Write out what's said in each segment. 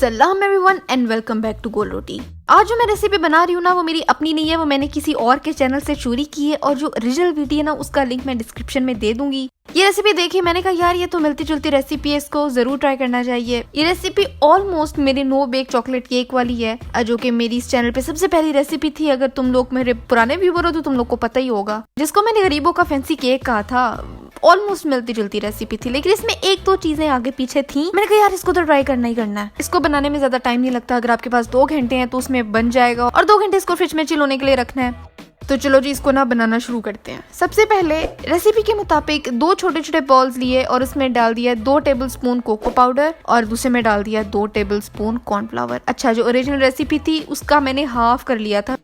अस्सलाम everyone and welcome back to Gol Roti. आज जो मैं रेसिपी बना रही हूँ ना, वो मेरी अपनी नहीं है, वो मैंने किसी और के चैनल से चोरी की है और जो ओरिजिनल वीडियो है ना, उसका लिंक मैं डिस्क्रिप्शन में दे दूंगी। ये रेसिपी देखी, मैंने कहा यार ये तो मिलती जुलती रेसिपी है, इसको जरूर ट्राई करना चाहिए। ये रेसिपी ऑलमोस्ट मेरी नो बेक चॉकलेट केक वाली है, जो कि मेरी इस चैनल पे सबसे पहली रेसिपी थी। अगर तुम लोग मेरे पुराने व्यूवर हो तो तुम लोग को पता ही होगा, जिसको मैंने गरीबों का फैंसी केक कहा था। ऑलमोस्ट मिलती जुलती रेसिपी थी, लेकिन इसमें एक दो चीजें आगे पीछे थी। मैंने कहा यार इसको तो ट्राई करना ही करना है। इसको बनाने में ज्यादा टाइम नहीं लगता, अगर आपके पास 2 घंटे हैं तो उसमें बन जाएगा, और 2 घंटे इसको फ्रिज में चिल होने के लिए रखना है। तो चलो जी, इसको ना बनाना शुरू करते हैं। सबसे पहले रेसिपी के मुताबिक 2 छोटे छोटे बॉल्स लिए और उसमें डाल दिया 2 टेबलस्पून कोको पाउडर और दूसरे में डाल दिया 2 टेबलस्पून कॉर्नफ्लावर। अच्छा, जो ओरिजिनल रेसिपी थी उसका मैंने हाफ कर लिया था।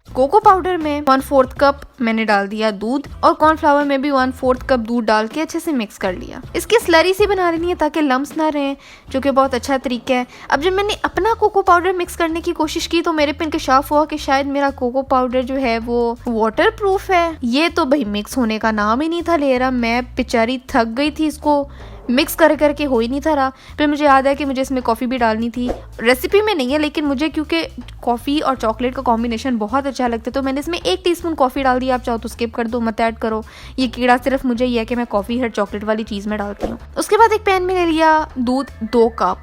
कोको पाउडर में 1/4 कप मैंने डाल दिया दूध, और कॉर्नफ्लावर में भी 1/4 कप दूध डाल के अच्छे से मिक्स कर लिया। इसकी स्लरी सी बना लेनी है ताकि लम्स ना रहें, जो कि बहुत अच्छा तरीका है। अब जब मैंने अपना कोको पाउडर मिक्स करने की कोशिश की तो मेरे पे इंकशाफ हुआ कि शायद मेरा कोको पाउडर जो है वो वाटर प्रूफ है। ये तो भाई मिक्स होने का नाम ही नहीं था ले रहा। मैं बेचारी थक गई थी, इसको मिक्स कर करके हो ही नहीं था रहा। फिर मुझे याद है कि मुझे इसमें कॉफ़ी भी डालनी थी। रेसिपी में नहीं है, लेकिन मुझे क्योंकि कॉफ़ी और चॉकलेट का कॉम्बिनेशन बहुत अच्छा लगता है तो मैंने इसमें 1 टीस्पून कॉफ़ी डाल दी। आप चाहो तो स्किप कर दो, मत ऐड करो। ये कीड़ा सिर्फ मुझे ये है कि मैं कॉफ़ी हर चॉकलेट वाली चीज़ में डालती हूँ। उसके बाद एक पैन में ले लिया दूध 2 कप।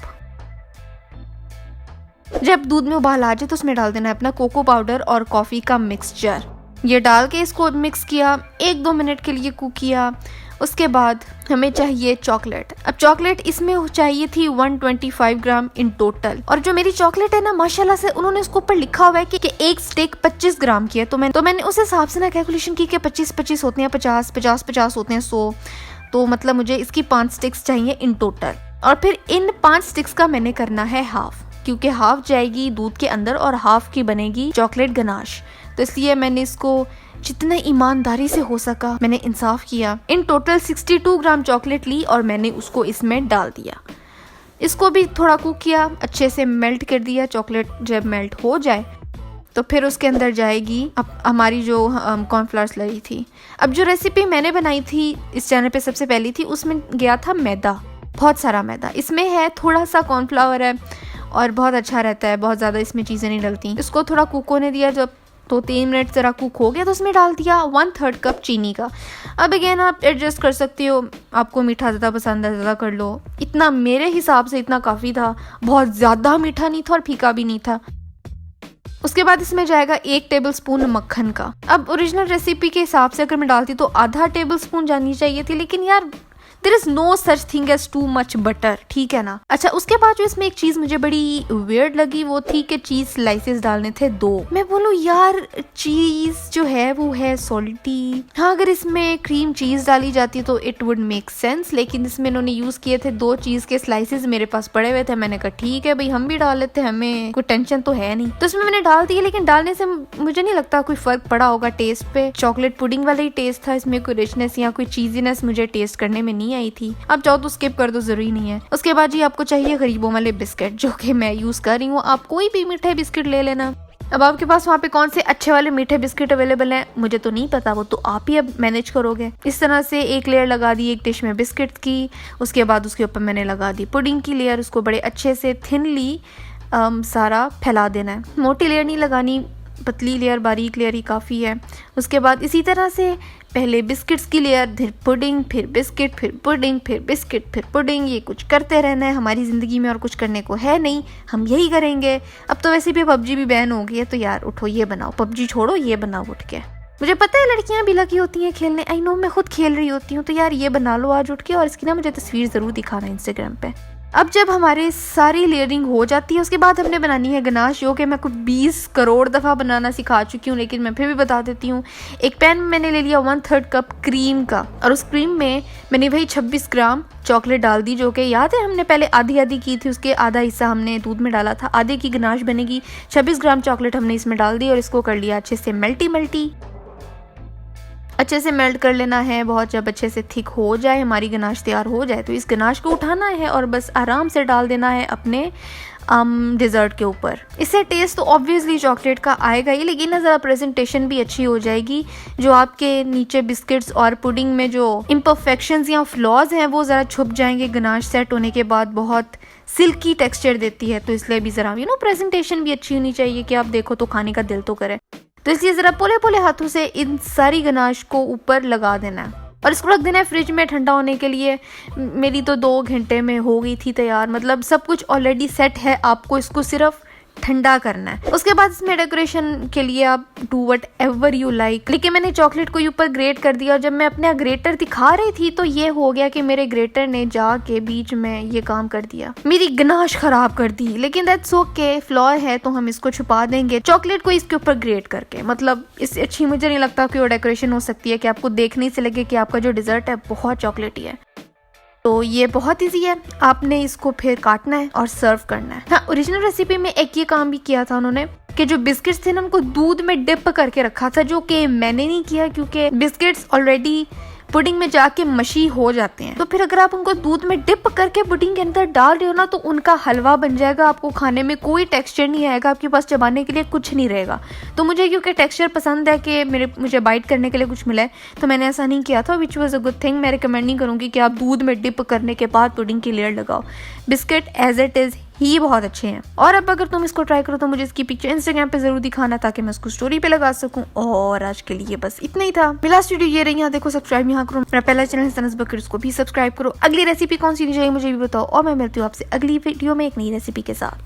जब दूध में उबाल आ जाए तो उसमें डाल देना है अपना कोको पाउडर और कॉफ़ी का मिक्सचर। ये डाल के इसको मिक्स किया, 1-2 मिनट के लिए कुक किया। उसके बाद हमें चाहिए चॉकलेट। अब चॉकलेट इसमें चाहिए थी 125 ग्राम इन टोटल, और जो मेरी चॉकलेट है ना, माशाल्लाह से उन्होंने उसके ऊपर लिखा हुआ है कि एक स्टिक 25 ग्राम की है। तो मैंने उस हिसाब से ना कैलकुलेशन की कि 25-25 होते हैं 50, 50-50 होते हैं 100। तो मतलब मुझे इसकी 5 स्टिक्स चाहिए इन टोटल, और फिर इन 5 स्टिक्स का मैंने करना है हाफ, क्योंकि हाफ जाएगी दूध के अंदर और हाफ की बनेगी चॉकलेट गनाश। तो इसलिए मैंने इसको जितना ईमानदारी से हो सका मैंने इंसाफ किया। इन टोटल 62 ग्राम चॉकलेट ली और मैंने उसको इसमें डाल दिया। इसको भी थोड़ा कुक किया, अच्छे से मेल्ट कर दिया। चॉकलेट जब मेल्ट हो जाए तो फिर उसके अंदर जाएगी अब हमारी जो कॉर्नफ्लावर स्लरी थी। अब जो रेसिपी मैंने बनाई थी इस चैनल पे सबसे पहली थी, उसमें गया था मैदा, बहुत सारा मैदा। इसमें है थोड़ा सा कॉर्नफ्लावर है और बहुत अच्छा रहता है, बहुत ज़्यादा इसमें चीज़ें नहीं डलती। इसको थोड़ा कुक होने दिया, जब 2-3 मिनट ज़रा कुक हो गया तो उसमें डाल दिया 1/3 कप चीनी का। अब अगेन आप एडजस्ट कर सकते हो, आपको मीठा ज़्यादा पसंद है ज़्यादा कर लो। इतना मेरे हिसाब से इतना काफ़ी था, बहुत ज़्यादा मीठा नहीं था और फीका भी नहीं था। उसके बाद इसमें जाएगा 1 टेबलस्पून मक्खन का। अब ओरिजिनल रेसिपी के हिसाब से अगर मैं डालती तो आधा टेबलस्पून जानी चाहिए थी, लेकिन यार there is no such thing as too much butter, ठीक है ना। अच्छा, उसके बाद जो इसमें एक चीज मुझे बड़ी वियर्ड लगी वो थी कि चीज स्लाइसेस डालने थे 2। मैं बोलूँ यार चीज जो है वो है सॉल्टी। हाँ, अगर इसमें क्रीम चीज डाली जाती तो इट वुड मेक सेंस, लेकिन इसमें इन्होंने यूज किए थे 2 चीज के स्लाइसेस मेरे पास पड़े हुए थे। मैंने कहा ठीक है भाई, हम भी डाल लेते हैं, हमें कोई टेंशन तो है नहीं। तो इसमें मैंने डाल दिए, लेकिन डालने से मुझे नहीं लगता कोई फर्क पड़ा होगा टेस्ट पे। चॉकलेट पुडिंग वाला ही टेस्ट था, इसमें कोई रिचनेस या कोई चीजीनेस मुझे टेस्ट करने में नहीं आई थी। आप चाहो तो स्किप कर दो, जरूरी नहीं है। उसके बाद जी आपको चाहिए गरीबों वाले बिस्किट, जो कि मैं यूज कर रही हूँ। आप कोई भी मीठे बिस्किट ले लेना। अब आपके पास वहाँ पे कौन से अच्छे वाले मीठे बिस्किट अवेलेबल हैं मुझे तो नहीं पता, वो तो आप ही अब मैनेज करोगे। इस तरह से एक लेयर लगा दी एक डिश में बिस्किट की। उसके बाद उसके ऊपर मैंने लगा दी पुडिंग की लेयर। उसको बड़े अच्छे से थिनली सारा फैला देना है, मोटी लेयर नहीं लगानी, पतली लेयर, बारीक लेयर ही काफ़ी है। उसके बाद इसी तरह से पहले बिस्किट्स की लेयर, फिर पुडिंग, फिर बिस्किट, फिर पुडिंग, फिर बिस्किट, फिर पुडिंग। ये कुछ करते रहना है हमारी ज़िंदगी में, और कुछ करने को है नहीं, हम यही करेंगे। अब तो वैसे भी पबजी भी बैन हो गई है, तो यार उठो ये बनाओ, पबजी छोड़ो ये बनाओ उठ के। मुझे पता है लड़कियां भी लगी होती हैं खेलने, आई नो, मैं खुद खेल रही होती हूँ। तो यार ये बना लो आज उठ के, और इसकी ना मुझे तस्वीर ज़रूर दिखाना इंस्टाग्राम पे। अब जब हमारे सारी लेयरिंग हो जाती है उसके बाद हमने बनानी है गनाश, जो कि मैं कुछ 20 करोड़ दफ़ा बनाना सिखा चुकी हूँ, लेकिन मैं फिर भी बता देती हूँ। एक पैन में मैंने ले लिया 1/3 कप क्रीम का, और उस क्रीम में मैंने वही 26 ग्राम चॉकलेट डाल दी, जो कि याद है हमने पहले आधी आधी की थी, उसके आधा हिस्सा हमने दूध में डाला था, आधे की गनाश बनेगी। 26 ग्राम चॉकलेट हमने इसमें डाल दी और इसको कर लिया अच्छे से मल्टी अच्छे से मेल्ट कर लेना है बहुत। जब अच्छे से थिक हो जाए, हमारी गनाश तैयार हो जाए, तो इस गनाश को उठाना है और बस आराम से डाल देना है अपने डिज़र्ट के ऊपर। इससे टेस्ट तो ऑब्वियसली चॉकलेट का आएगा ही, लेकिन ना ज़रा प्रेजेंटेशन भी अच्छी हो जाएगी। जो आपके नीचे बिस्किट्स और पुडिंग में जो इम्परफेक्शंस या फ्लॉज हैं वो ज़रा छुप जाएंगे गनाश सेट होने के बाद। बहुत सिल्की टेक्सचर देती है, तो इसलिए भी ज़रा प्रेजेंटेशन भी अच्छी होनी चाहिए कि आप देखो तो खाने का दिल तो करे। तो इसलिए ज़रा पोले पोले हाथों से इन सारी गनाश को ऊपर लगा देना है और इसको रख देना है फ्रिज में ठंडा होने के लिए। मेरी तो 2 घंटे में हो गई थी तैयार, मतलब सब कुछ ऑलरेडी सेट है, आपको इसको सिर्फ ठंडा करना है। उसके बाद इसमें डेकोरेशन के लिए आप do what ever you like. लेकिन मैंने चॉकलेट को ऊपर ग्रेट कर दिया और जब मैं अपना ग्रेटर दिखा रही थी तो ये हो गया कि मेरे ग्रेटर ने जाके बीच में ये काम कर दिया, मेरी गनाश खराब कर दी। लेकिन दैट्स ओके, फ्लॉर है तो हम इसको छुपा देंगे चॉकलेट को इसके ऊपर ग्रेट करके। मतलब इससे अच्छी मुझे नहीं लगता कि वो डेकोरेशन हो सकती है कि आपको देखने से लगे कि आपका जो डिजर्ट है बहुत चॉकलेटी है। तो ये बहुत इजी है, आपने इसको फिर काटना है और सर्व करना है। हाँ, ओरिजिनल रेसिपी में एक ये काम भी किया था उन्होंने कि जो बिस्किट्स थे ना उनको दूध में डिप करके रखा था, जो कि मैंने नहीं किया क्योंकि बिस्किट्स ऑलरेडी पुडिंग में जाके मशी हो जाते हैं। तो फिर अगर आप उनको दूध में डिप करके पुडिंग के अंदर डाल रहे हो ना तो उनका हलवा बन जाएगा, आपको खाने में कोई टेक्सचर नहीं आएगा, आपके पास चबाने के लिए कुछ नहीं रहेगा। तो मुझे क्योंकि टेक्सचर पसंद है कि मुझे बाइट करने के लिए कुछ मिला है तो मैंने ऐसा नहीं किया था, which was a good thing. मैं रिकमेंड नहीं करूँगी कि आप दूध में डिप करने के बाद पुडिंग की लेयर लगाओ। बिस्किट एज इट इज़ ही बहुत अच्छे हैं। और अब अगर तुम इसको ट्राई करो तो मुझे इसकी पिक्चर इंस्टाग्राम पे जरूर दिखाना ताकि मैं इसको स्टोरी पे लगा सकूं। और आज के लिए बस इतना ही था। मेरा वीडियो ये रही, यहाँ देखो सब्सक्राइब यहाँ करो, मेरा पहला चैनल सनस बकर, उसको भी सब्सक्राइब करो। अगली रेसिपी कौन सी चाहिए मुझे भी बताओ और मैं मिलती हूँ आपसे अगली वीडियो में एक नई रेसिपी के साथ।